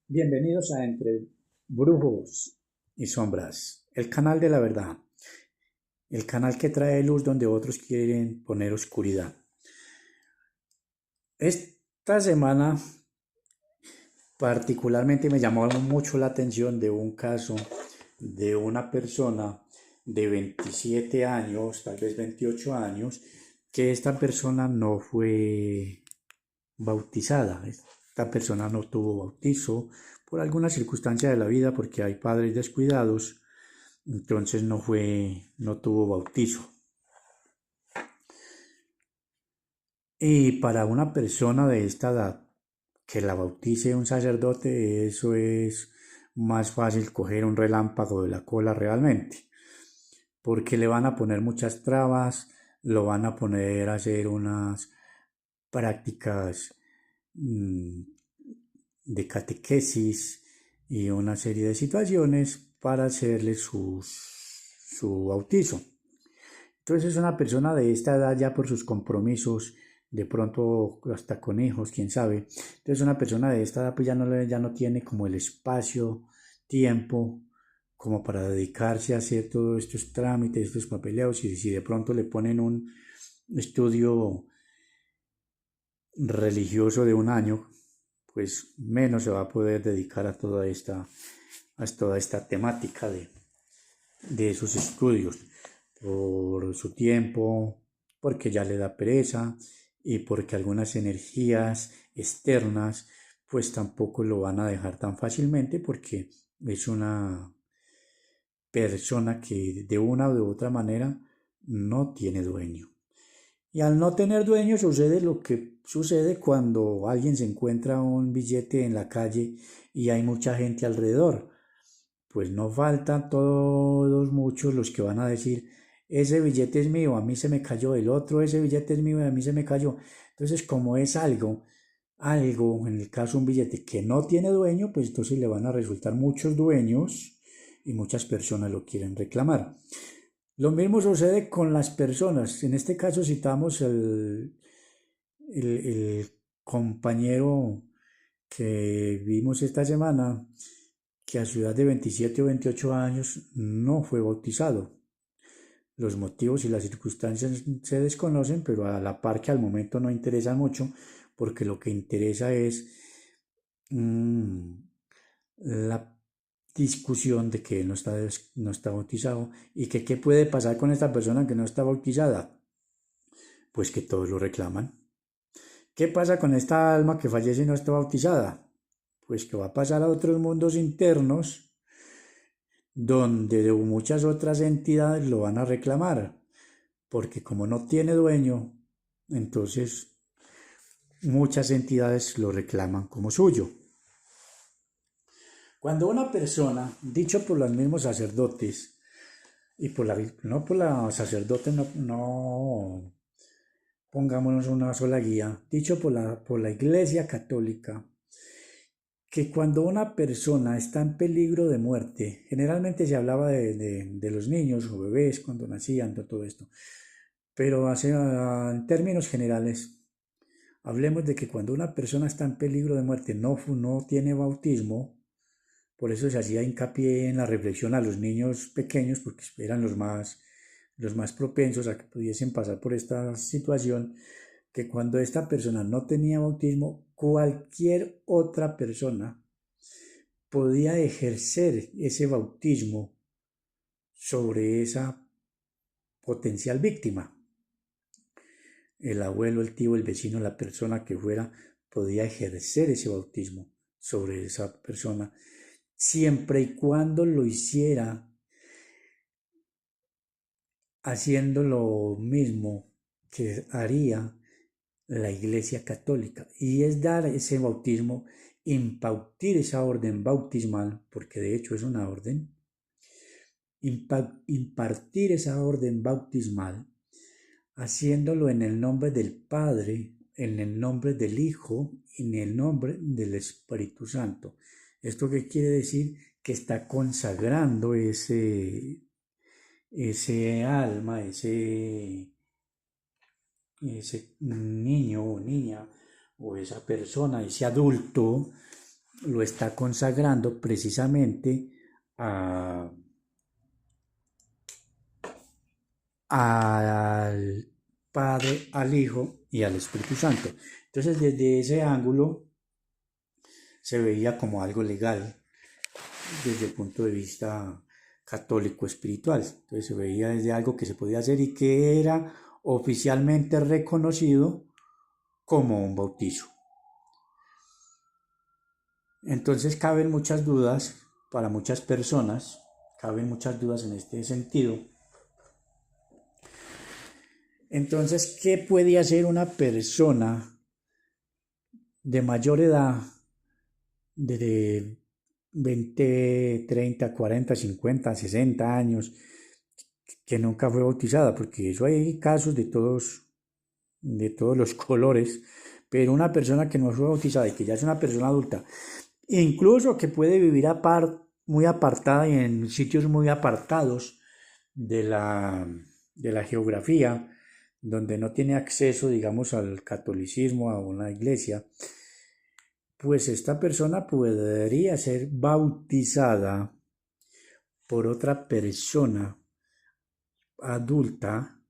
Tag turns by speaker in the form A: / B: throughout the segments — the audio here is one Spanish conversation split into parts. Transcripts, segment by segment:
A: Bienvenidos a Entre Brujos y Sombras, el canal de la verdad, el canal que trae luz donde otros quieren poner oscuridad. Esta semana particularmente me llamó mucho la atención de un caso de una persona de 27 años, tal vez 28 años, que esta persona no fue bautizada. Esta persona no tuvo bautizo por alguna circunstancia de la vida, porque hay padres descuidados, entonces no tuvo bautizo. Y para una persona de esta edad que la bautice un sacerdote, eso es más fácil coger un relámpago de la cola realmente, porque le van a poner muchas trabas, lo van a poner a hacer unas prácticas mmm, de catequesis y una serie de situaciones para hacerle su bautizo. Entonces es una persona de esta edad ya por sus compromisos, de pronto hasta con hijos, quién sabe. Entonces una persona de esta edad pues ya no tiene como el espacio, tiempo, como para dedicarse a hacer todos estos trámites, estos papeleos, y si de pronto le ponen un estudio religioso de un año, pues menos se va a poder dedicar a toda esta temática de sus estudios, por su tiempo, porque ya le da pereza y porque algunas energías externas pues tampoco lo van a dejar tan fácilmente, porque es una persona que de una u otra manera no tiene dueño. Y al no tener dueño sucede lo que sucede cuando alguien se encuentra un billete en la calle y hay mucha gente alrededor. Pues no faltan todos muchos los que van a decir, ese billete es mío, a mí se me cayó, el otro, ese billete es mío y a mí se me cayó. Entonces, como es algo, en el caso un billete que no tiene dueño, pues entonces le van a resultar muchos dueños y muchas personas lo quieren reclamar. Lo mismo sucede con las personas. En este caso citamos el compañero que vimos esta semana, que a su edad de 27 o 28 años no fue bautizado. Los motivos y las circunstancias se desconocen, pero a la par que al momento no interesan mucho, porque lo que interesa es mmm, la discusión de que él no está bautizado y que qué puede pasar con esta persona que no está bautizada. Pues que todos lo reclaman. ¿Qué pasa con esta alma que fallece y no está bautizada? Pues que va a pasar a otros mundos internos donde muchas otras entidades lo van a reclamar, porque como no tiene dueño, entonces muchas entidades lo reclaman como suyo. Cuando una persona, dicho por los mismos sacerdotes, y no por la sacerdote, no pongámonos una sola guía, dicho por la Iglesia Católica, que cuando una persona está en peligro de muerte, generalmente se hablaba de los niños o bebés cuando nacían, de todo esto, pero en términos generales, hablemos de que cuando una persona está en peligro de muerte no tiene bautismo. Por eso se hacía hincapié en la reflexión a los niños pequeños, porque eran los más propensos a que pudiesen pasar por esta situación, que cuando esta persona no tenía bautismo, cualquier otra persona podía ejercer ese bautismo sobre esa potencial víctima. El abuelo, el tío, el vecino, la persona que fuera, podía ejercer ese bautismo sobre esa persona, siempre y cuando lo hiciera haciendo lo mismo que haría la Iglesia Católica, y es dar ese bautismo, impartir esa orden bautismal, porque de hecho es una orden, impartir esa orden bautismal, haciéndolo en el nombre del Padre, en el nombre del Hijo y en el nombre del Espíritu Santo. ¿Esto qué quiere decir? Que está consagrando ese alma, ese niño o niña o esa persona, ese adulto, lo está consagrando precisamente a, al Padre, al Hijo y al Espíritu Santo. Entonces, desde ese ángulo se veía como algo legal desde el punto de vista católico espiritual. Entonces se veía desde algo que se podía hacer y que era oficialmente reconocido como un bautizo. Entonces caben muchas dudas para muchas personas, caben muchas dudas en este sentido. Entonces, ¿qué puede hacer una persona de mayor edad, de 20, 30, 40, 50, 60 años, que nunca fue bautizada? Porque eso hay casos de todos los colores, pero una persona que no fue bautizada y que ya es una persona adulta, incluso que puede vivir muy apartada y en sitios muy apartados de de la geografía, donde no tiene acceso, digamos, al catolicismo, a una iglesia, pues esta persona podría ser bautizada por otra persona adulta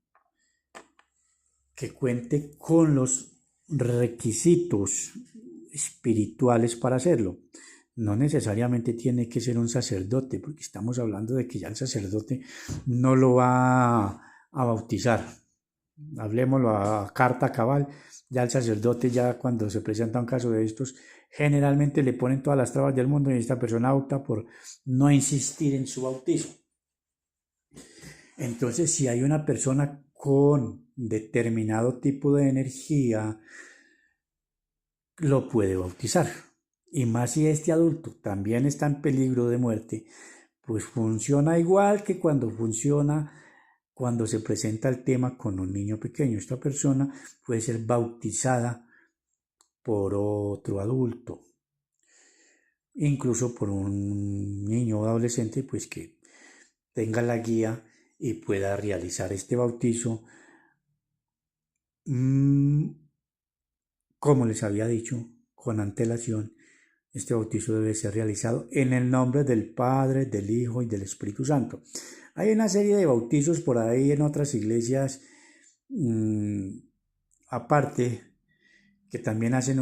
A: que cuente con los requisitos espirituales para hacerlo. No necesariamente tiene que ser un sacerdote, porque estamos hablando de que ya el sacerdote no lo va a bautizar. Hablemoslo a carta cabal. Ya el sacerdote, ya cuando se presenta un caso de estos, generalmente le ponen todas las trabas del mundo y esta persona opta por no insistir en su bautizo. Entonces, si hay una persona con determinado tipo de energía, lo puede bautizar. Y más si este adulto también está en peligro de muerte, pues funciona igual que cuando se presenta el tema con un niño pequeño. Esta persona puede ser bautizada por otro adulto, incluso por un niño o adolescente, pues que tenga la guía y pueda realizar este bautizo. Como les había dicho, con antelación, este bautizo debe ser realizado en el nombre del Padre, del Hijo y del Espíritu Santo. Hay una serie de bautizos por ahí en otras iglesias, aparte, que también hacen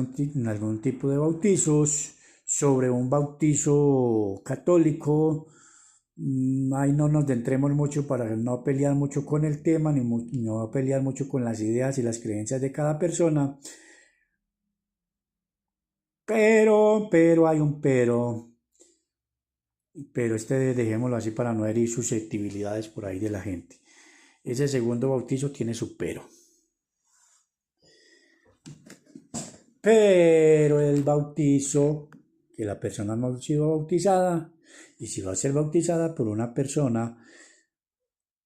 A: algún tipo de bautizos. Sobre un bautizo católico, ahí no nos centremos mucho para no pelear mucho con el tema, ni no pelear mucho con las ideas y las creencias de cada persona. Pero hay un pero dejémoslo así para no herir susceptibilidades por ahí de la gente. Ese segundo bautizo tiene su pero el bautizo, que la persona no ha sido bautizada, y si va a ser bautizada por una persona,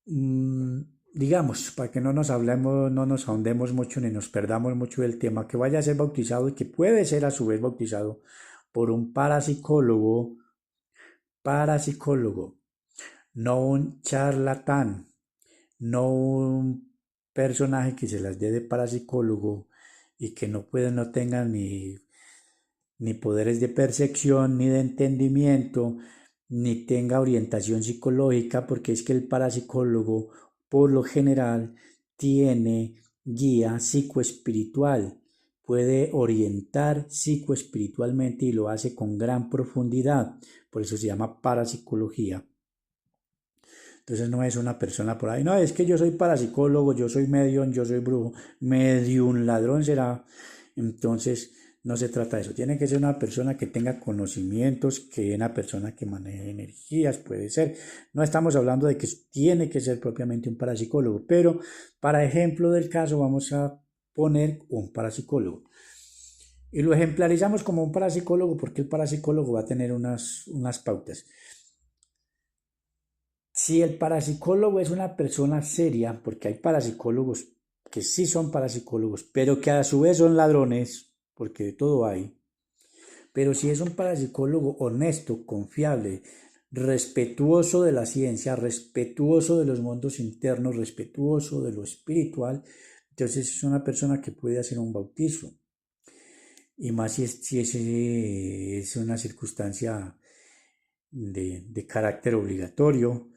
A: digamos, para que no nos hablemos, no nos ahondemos mucho ni nos perdamos mucho del tema, que vaya a ser bautizado y que puede ser a su vez bautizado por un parapsicólogo, no un charlatán, no un personaje que se las dé de parapsicólogo y que no tenga ni poderes de percepción, ni de entendimiento, ni tenga orientación psicológica, porque es que el parapsicólogo, por lo general, tiene guía psicoespiritual, puede orientar psicoespiritualmente y lo hace con gran profundidad, por eso se llama parapsicología. Entonces no es una persona por ahí, no, es que yo soy parapsicólogo, yo soy medium, yo soy brujo, medium, ladrón será. Entonces no se trata de eso, tiene que ser una persona que tenga conocimientos, que una persona que maneje energías, puede ser. No estamos hablando de que tiene que ser propiamente un parapsicólogo, pero para ejemplo del caso vamos a poner un parapsicólogo. Y lo ejemplarizamos como un parapsicólogo porque el parapsicólogo va a tener unas pautas. Si el parapsicólogo es una persona seria, porque hay parapsicólogos que sí son parapsicólogos, pero que a su vez son ladrones, porque de todo hay. Pero si es un parapsicólogo honesto, confiable, respetuoso de la ciencia, respetuoso de los mundos internos, respetuoso de lo espiritual, entonces es una persona que puede hacer un bautizo. y más es una circunstancia de carácter obligatorio,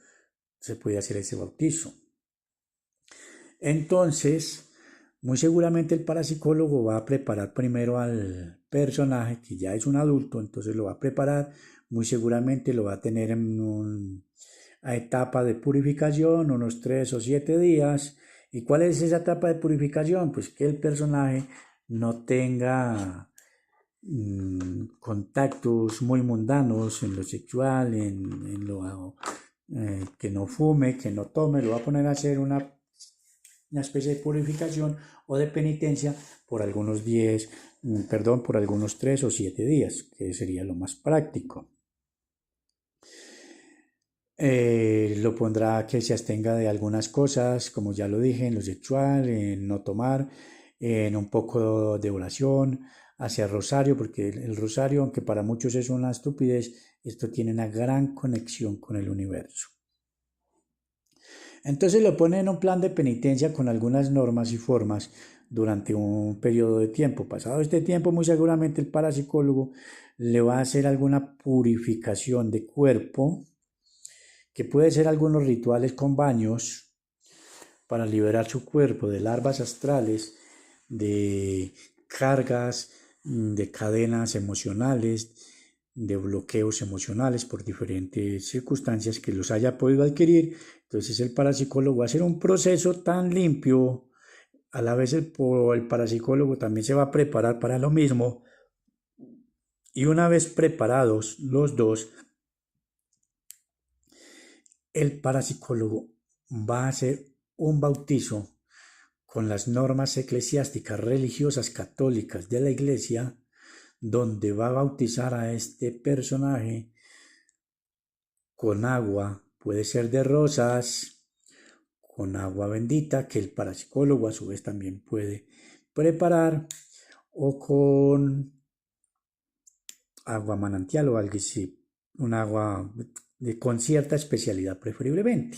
A: se puede hacer ese bautizo. Entonces, muy seguramente el parapsicólogo va a preparar primero al personaje, que ya es un adulto, entonces lo va a preparar, muy seguramente lo va a tener en una etapa de purificación, unos 3 o 7 días. ¿Y cuál es esa etapa de purificación? Pues que el personaje no tenga contactos muy mundanos en lo sexual, en lo que no fume, que no tome, lo va a poner a hacer una especie de purificación o de penitencia por algunos 10, por algunos 3 o 7 días, que sería lo más práctico. Lo pondrá que se abstenga de algunas cosas, como ya lo dije, en lo sexual, en no tomar, en un poco de oración, hacia rosario, porque el rosario, aunque para muchos es una estupidez, esto tiene una gran conexión con el universo. Entonces lo pone en un plan de penitencia con algunas normas y formas durante un periodo de tiempo. Pasado este tiempo, muy seguramente el parapsicólogo le va a hacer alguna purificación de cuerpo, que puede ser algunos rituales con baños para liberar su cuerpo de larvas astrales, de cargas, de cadenas emocionales, de bloqueos emocionales por diferentes circunstancias que los haya podido adquirir. Entonces el parapsicólogo va a hacer un proceso tan limpio, a la vez el parapsicólogo también se va a preparar para lo mismo, y una vez preparados los dos, el parapsicólogo va a hacer un bautizo con las normas eclesiásticas religiosas católicas de la iglesia, donde va a bautizar a este personaje con agua, puede ser de rosas, con agua bendita, que el parapsicólogo a su vez también puede preparar, o con agua manantial o algo así, un agua con cierta especialidad preferiblemente.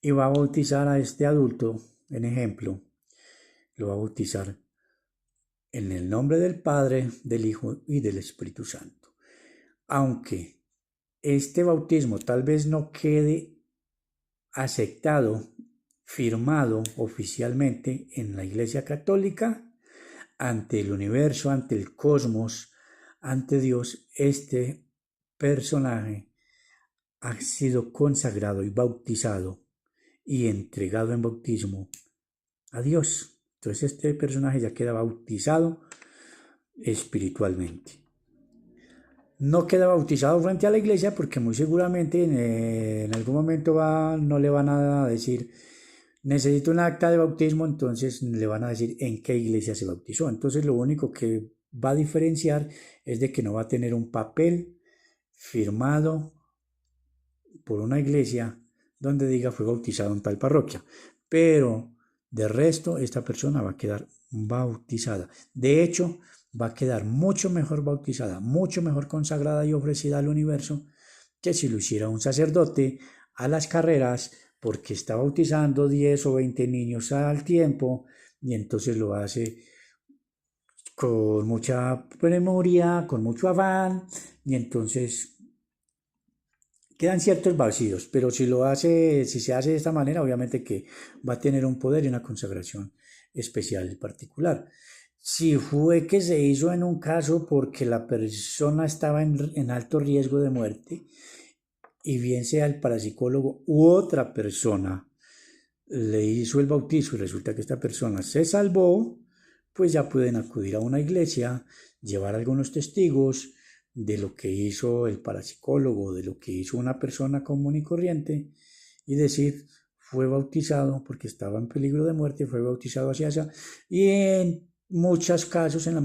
A: Y va a bautizar a este adulto, en ejemplo, lo va a bautizar en el nombre del Padre, del Hijo y del Espíritu Santo. Aunque este bautismo tal vez no quede aceptado, firmado oficialmente en la Iglesia Católica, ante el universo, ante el cosmos, ante Dios, este personaje ha sido consagrado y bautizado y entregado en bautismo a Dios. Entonces este personaje ya queda bautizado espiritualmente. No queda bautizado frente a la iglesia porque muy seguramente en algún momento no le van a decir necesito un acta de bautismo, entonces le van a decir en qué iglesia se bautizó. Entonces lo único que va a diferenciar es de que no va a tener un papel firmado por una iglesia donde diga fue bautizado en tal parroquia, pero de resto esta persona va a quedar bautizada. De hecho, va a quedar mucho mejor bautizada, mucho mejor consagrada y ofrecida al universo que si lo hiciera un sacerdote a las carreras, porque está bautizando 10 o 20 niños al tiempo y entonces lo hace con mucha memoria, con mucho afán, y entonces quedan ciertos vacíos, pero si se hace de esta manera, obviamente que va a tener un poder y una consagración especial y particular. Si fue que se hizo en un caso porque la persona estaba en alto riesgo de muerte, y bien sea el parapsicólogo u otra persona le hizo el bautizo y resulta que esta persona se salvó, pues ya pueden acudir a una iglesia, llevar algunos testigos de lo que hizo el parapsicólogo, de lo que hizo una persona común y corriente, y decir, fue bautizado porque estaba en peligro de muerte, fue bautizado hacia allá. Y en muchos casos, en la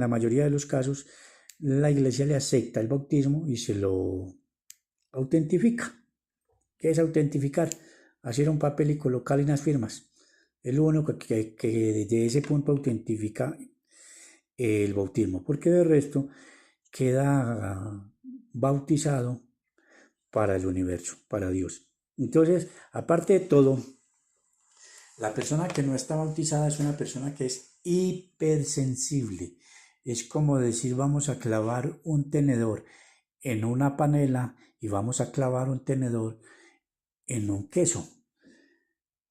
A: mayoría de los casos, la iglesia le acepta el bautismo y se lo autentifica. ¿Qué es autentificar? Hacer un papel y colocar unas firmas. Es lo único que desde ese punto autentifica el bautismo, porque de resto queda bautizado para el universo, para Dios. Entonces, aparte de todo, la persona que no está bautizada es una persona que es hipersensible. Es como decir, vamos a clavar un tenedor en una panela y vamos a clavar un tenedor en un queso.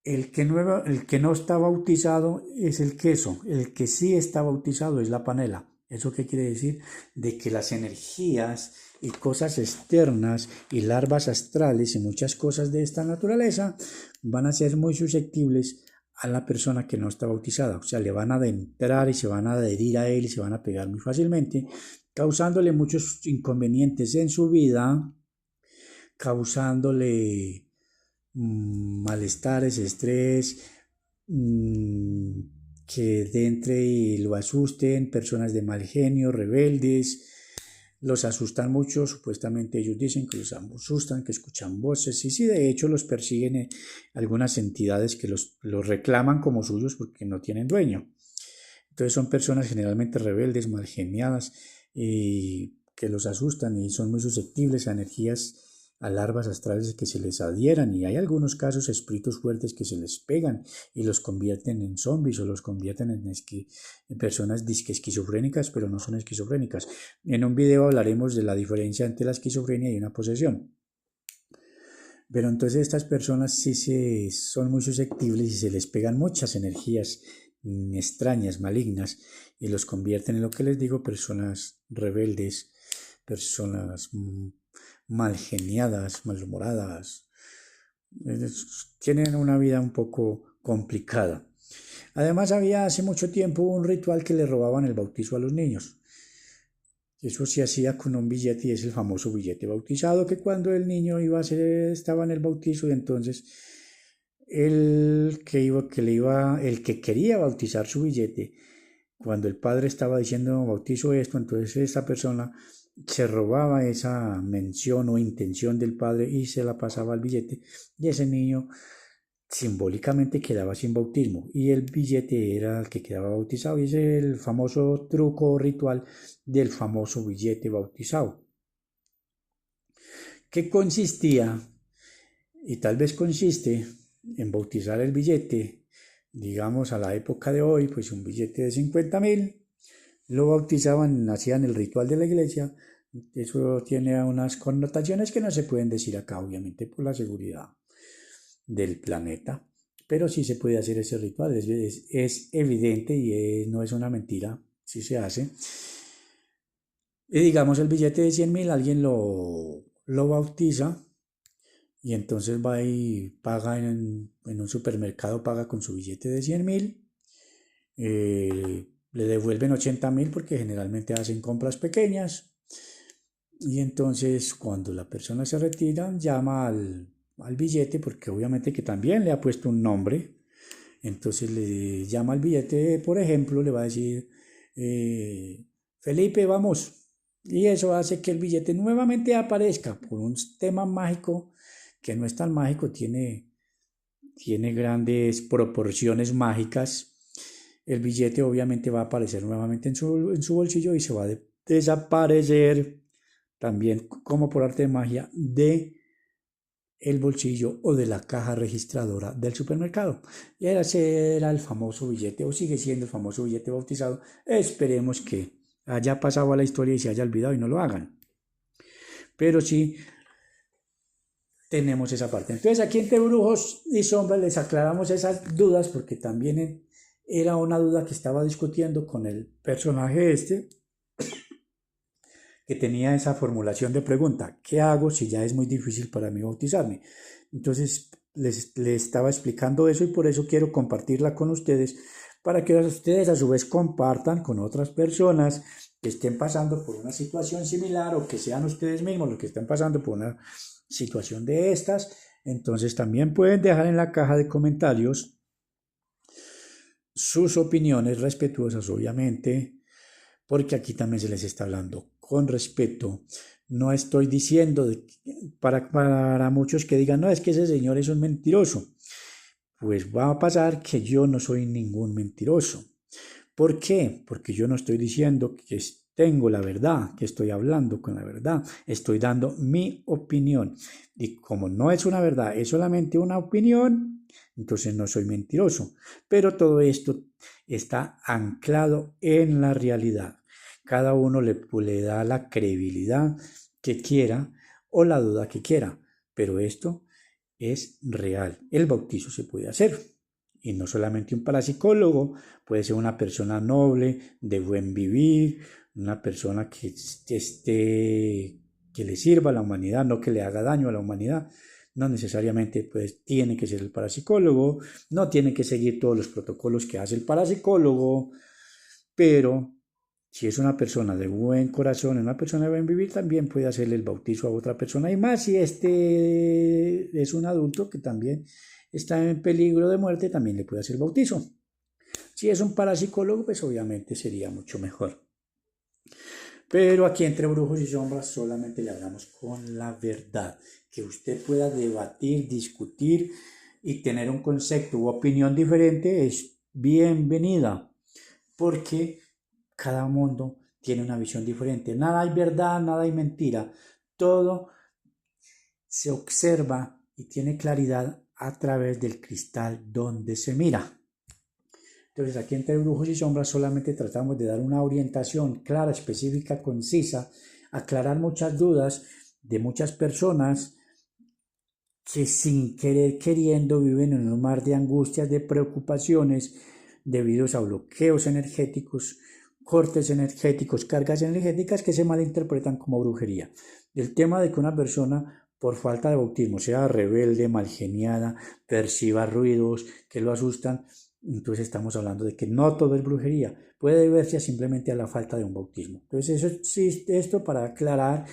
A: El que no está bautizado es el queso, el que sí está bautizado es la panela. ¿Eso qué quiere decir? De que las energías y cosas externas y larvas astrales y muchas cosas de esta naturaleza van a ser muy susceptibles a la persona que no está bautizada. O sea, le van a adentrar y se van a adherir a él y se van a pegar muy fácilmente, causándole muchos inconvenientes en su vida, causándole malestares, estrés, que entre y lo asusten, personas de mal genio, rebeldes, los asustan mucho, supuestamente ellos dicen que los asustan, que escuchan voces, y sí, de hecho los persiguen algunas entidades que los reclaman como suyos porque no tienen dueño. Entonces son personas generalmente rebeldes, mal geniadas, y que los asustan y son muy susceptibles a energías, a larvas astrales que se les adhieran, y hay algunos casos espíritus fuertes que se les pegan y los convierten en zombies o los convierten en personas disque esquizofrénicas, pero no son esquizofrénicas. En un video hablaremos de la diferencia entre la esquizofrenia y una posesión. Pero entonces estas personas sí son muy susceptibles y se les pegan muchas energías extrañas, malignas, y los convierten en lo que les digo, personas rebeldes, personas mal geniadas, malhumoradas. Tienen una vida un poco complicada. Además, había hace mucho tiempo un ritual que le robaban el bautizo a los niños. Eso se hacía con un billete y es el famoso billete bautizado, que cuando el niño estaba en el bautizo, y entonces el que quería bautizar su billete, cuando el padre estaba diciendo bautizo esto, entonces esta persona se robaba esa mención o intención del padre y se la pasaba al billete, y ese niño simbólicamente quedaba sin bautismo y el billete era el que quedaba bautizado, y ese es el famoso truco o ritual del famoso billete bautizado, que consistía, y tal vez consiste, en bautizar el billete, digamos a la época de hoy, pues un billete de 50.000, lo bautizaban, hacían el ritual de la iglesia. Eso tiene unas connotaciones que no se pueden decir acá, obviamente, por la seguridad del planeta, pero sí se puede hacer ese ritual, es evidente y no es una mentira, sí se hace. Y digamos el billete de 100.000, alguien lo bautiza, y entonces va y paga en un supermercado, paga con su billete de 100.000, le devuelven 80.000 porque generalmente hacen compras pequeñas, y entonces cuando la persona se retira llama al billete, porque obviamente que también le ha puesto un nombre, entonces le llama al billete, por ejemplo, le va a decir, Felipe, vamos. Y eso hace que el billete nuevamente aparezca por un tema mágico, que no es tan mágico, tiene grandes proporciones mágicas. El billete obviamente va a aparecer nuevamente en su bolsillo y se va a desaparecer también, como por arte de magia, de el bolsillo o de la caja registradora del supermercado. Y ese era el famoso billete, o sigue siendo el famoso billete bautizado. Esperemos que haya pasado a la historia y se haya olvidado y no lo hagan. Pero sí tenemos esa parte. Entonces aquí entre brujos y sombras les aclaramos esas dudas, porque también era una duda que estaba discutiendo con el personaje que tenía esa formulación de pregunta: ¿qué hago si ya es muy difícil para mí bautizarme? Entonces les estaba explicando eso, y por eso quiero compartirla con ustedes, para que ustedes a su vez compartan con otras personas que estén pasando por una situación similar, o que sean ustedes mismos los que estén pasando por una situación de estas. Entonces también pueden dejar en la caja de comentarios sus opiniones respetuosas, obviamente, porque aquí también se les está hablando con respeto. No estoy diciendo para muchos que digan, no, es que ese señor es un mentiroso. Pues va a pasar que yo no soy ningún mentiroso. ¿Por qué? Porque yo no estoy diciendo que tengo la verdad, que estoy hablando con la verdad. Estoy dando mi opinión. Y como no es una verdad, es solamente una opinión, entonces no soy mentiroso. Pero todo esto está anclado en la realidad. Cada uno le da la credibilidad que quiera o la duda que quiera, pero esto es real. El bautizo se puede hacer. Y no solamente un parapsicólogo, puede ser una persona noble, de buen vivir, una persona que le sirva a la humanidad, no que le haga daño a la humanidad. No necesariamente pues tiene que ser el parapsicólogo, no tiene que seguir todos los protocolos que hace el parapsicólogo, pero si es una persona de buen corazón, una persona de buen vivir, también puede hacerle el bautizo a otra persona. Y más si este es un adulto que también está en peligro de muerte, también le puede hacer el bautizo. Si es un parapsicólogo, pues obviamente sería mucho mejor. Pero aquí entre brujos y sombras solamente le hablamos con la verdad. Que usted pueda debatir, discutir y tener un concepto u opinión diferente es bienvenida. Porque cada mundo tiene una visión diferente. Nada hay verdad, nada hay mentira. Todo se observa y tiene claridad a través del cristal donde se mira. Entonces aquí entre brujos y sombras solamente tratamos de dar una orientación clara, específica, concisa, aclarar muchas dudas de muchas personas que sin querer queriendo viven en un mar de angustias, de preocupaciones debido a bloqueos energéticos, cortes energéticos, cargas energéticas que se malinterpretan como brujería. El tema de que una persona por falta de bautismo sea rebelde, malgeniada, perciba ruidos que lo asustan, entonces estamos hablando de que no todo es brujería, puede deberse simplemente a la falta de un bautismo. Entonces eso existe esto para aclarar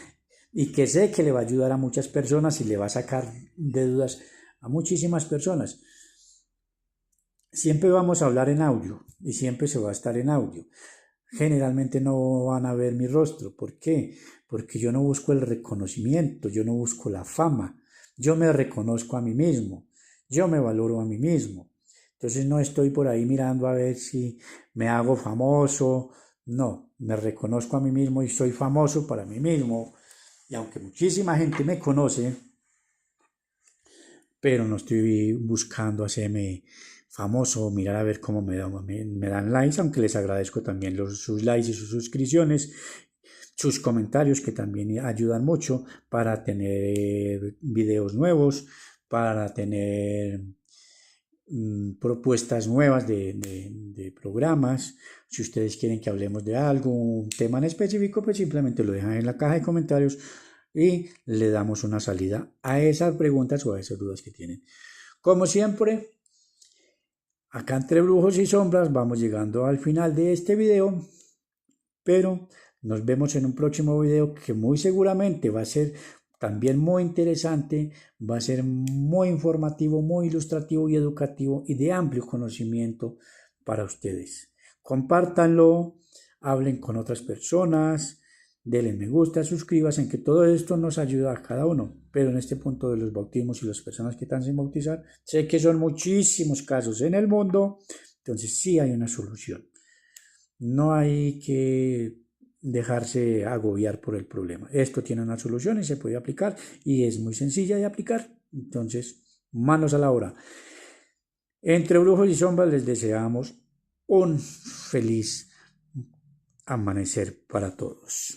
A: y que sé que le va a ayudar a muchas personas y le va a sacar de dudas a muchísimas personas. Siempre vamos a hablar en audio y siempre se va a estar en audio. Generalmente no van a ver mi rostro. ¿Por qué? Porque yo no busco el reconocimiento, yo no busco la fama. Yo me reconozco a mí mismo, yo me valoro a mí mismo. Entonces no estoy por ahí mirando a ver si me hago famoso. No, me reconozco a mí mismo y soy famoso para mí mismo. Y aunque muchísima gente me conoce, pero no estoy buscando hacerme famoso, mirar a ver cómo me dan likes, aunque les agradezco también sus likes y sus suscripciones, sus comentarios que también ayudan mucho para tener videos nuevos, para tener propuestas nuevas de programas. Si ustedes quieren que hablemos de algo, un tema en específico, pues simplemente lo dejan en la caja de comentarios y le damos una salida a esas preguntas o a esas dudas que tienen. Como siempre, acá entre brujos y sombras vamos llegando al final de este video, pero nos vemos en un próximo video que muy seguramente va a ser también muy interesante, va a ser muy informativo, muy ilustrativo y educativo y de amplio conocimiento para ustedes. Compártanlo, hablen con otras personas, denle me gusta, suscríbanse, en que todo esto nos ayuda a cada uno. Pero en este punto de los bautismos y las personas que están sin bautizar, sé que son muchísimos casos en el mundo, entonces sí hay una solución. No hay que dejarse agobiar por el problema. Esto tiene una solución y se puede aplicar y es muy sencilla de aplicar. Entonces, manos a la obra. Entre brujos y sombras les deseamos un feliz amanecer para todos.